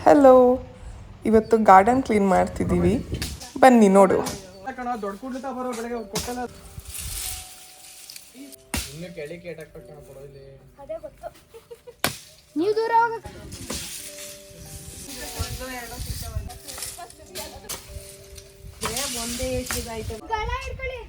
Hello, ಇವತ್ತು garden clean ಮಾಡ್ತಿದ್ದೀವಿ, ಬನ್ನಿ ನೋಡು. ನೀವು ದೂರ ಒಂದೇ ಇಟ್ಕೊಳ್ಳಿ.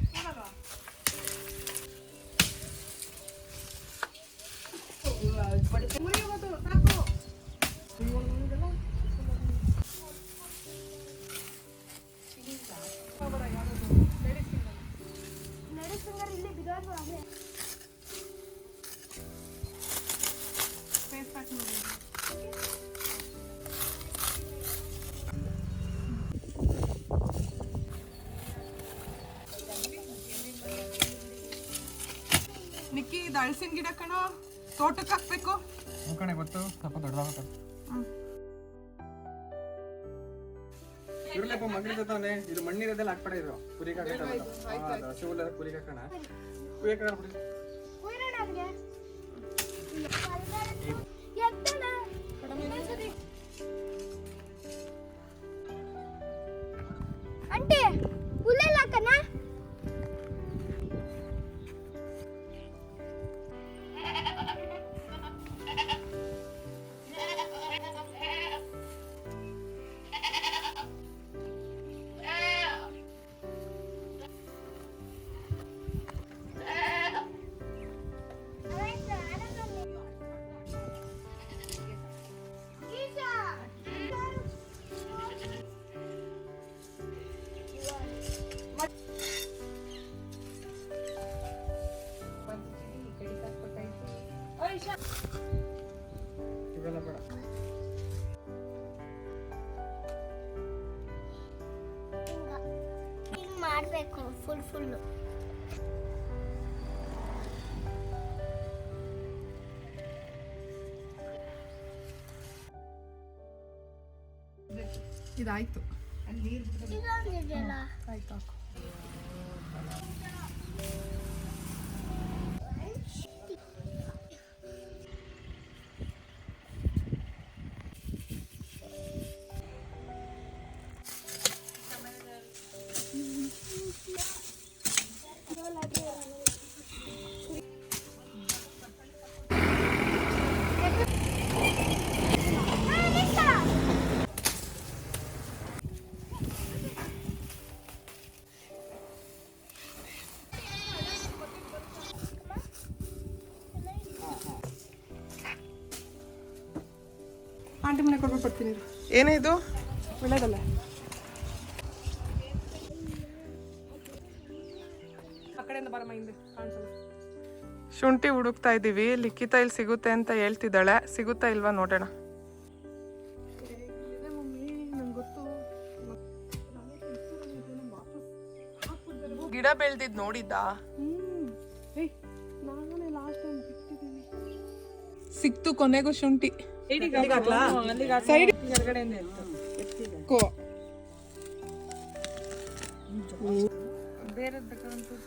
ನಿಕ್ಕಿ ಇದು ಅಳಸಿನ ಗಿಡ ಕಣೋ, ತೋಟಕ್ಕೆ ಹಾಕ್ಬೇಕು. ಕಣೆ ಗೊತ್ತು, ಸ್ವಲ್ಪ ದೊಡ್ಡದಾಗುತ್ತೆ. ಇರ್ಲಪ್ಪ ಮಗ್ಲಿದ್ದಾನೆ, ಇದು ಮಣ್ಣಿರೋದೆಲ್ಲ ಹಾಕ್ಬೇಡ. ಇದು ಕುರಿಕ ಹಸಿ ಹುಲ್ಲ ಕುರಿಕ ಕಣ ಕುರಿಕ ಅಂಟೆ ಹುಲ್ಲೆಲ್ಲ ಹಾಕನ. ಇವೆಲ್ಲ ಬೇಡ. ಮಾಡಬೇಕು ಫುಲ್ ಇದಾಯ್ತು. ಆಯ್ತು. ಆಂಟಿ ಮನೆ ಕೊಡ್ಬೇಕು, ಕೊಡ್ತೀನಿ. ಏನೇ ಇದು? ಒಳ್ಳೇದಲ್ಲ. ಆ ಕಡೆಯಿಂದ ಬರಮ್ಮ, ಹಿಂದೆ ಕಾಣಿಸಲ್ಲ. ಶುಂಠಿ ಹುಡುಕ್ತಾ ಇದ್ದೀವಿ. ಲಿಖಿತ ಇಲ್ಲಿ ಸಿಗುತ್ತೆ ಅಂತ ಹೇಳ್ತಿದ್ದಾಳೆ. ಸಿಗುತ್ತಾ ಇಲ್ವಾ ನೋಡೋಣ. ಗಿಡ ಬೆಳೆದಿದ್ ನೋಡಿದ್ದ? ಸಿಕ್ತು ಕೊನೆಗೂ ಶುಂಠಿ.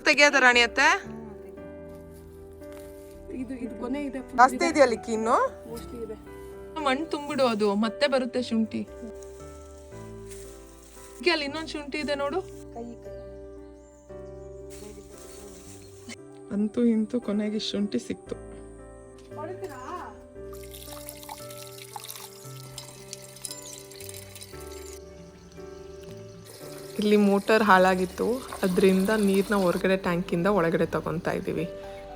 ತೆಗಿಯೋದ ರಾಣಿ ಅತ್ತೆ? ಜಾಸ್ತಿ ಇದೆಯಾ ಲಿಕ್ಕಿ? ಇನ್ನು ಮಣ್ಣು ತುಂಬಿಡು, ಅದು ಮತ್ತೆ ಬರುತ್ತೆ ಶುಂಠಿ. ಅಲ್ಲಿ ಇನ್ನೊಂದು ಶುಂಠಿ ಇದೆ ನೋಡು. ಅಂತೂ ಇಂತೂ ಕೊನೆಗೆ ಶುಂಠಿ ಸಿಕ್ತು. ಇಲ್ಲಿ ಮೋಟರ್ ಹಾಳಾಗಿತ್ತು, ಅದರಿಂದ ನೀರನ್ನ ಹೊರಗಡೆ ಟ್ಯಾಂಕಿಂದ ಒಳಗಡೆ ತಗೊತಾ ಇದ್ದೀವಿ.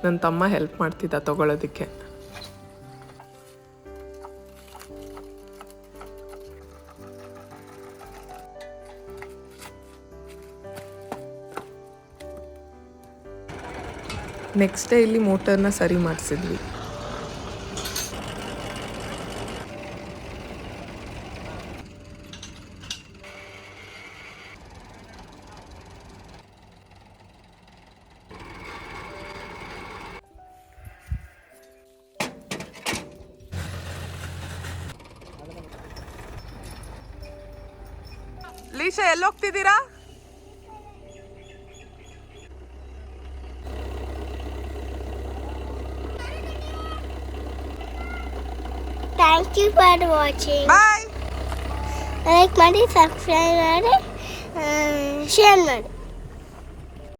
ನನ್ನ ತಮ್ಮ ಹೆಲ್ಪ್ ಮಾಡ್ತಿದ್ದ ತಗೊಳ್ಳೋದಕ್ಕೆ. ನೆಕ್ಸ್ಟ್ ಡೇ ಇಲ್ಲಿ ಮೋಟರ್ನ ಸರಿ ಮಾಡಿಸಿದ್ವಿ. ಲೀಶಾ, ಎಲ್ಲಿ ಹೋಗ್ತಿದ್ದೀರಾ? Thank you for watching. Bye. Like ಮಾಡಿ ಸಬ್ಸ್ಕ್ರೈಬ್ ಮಾಡಿ ಶೇರ್ ಮಾಡಿ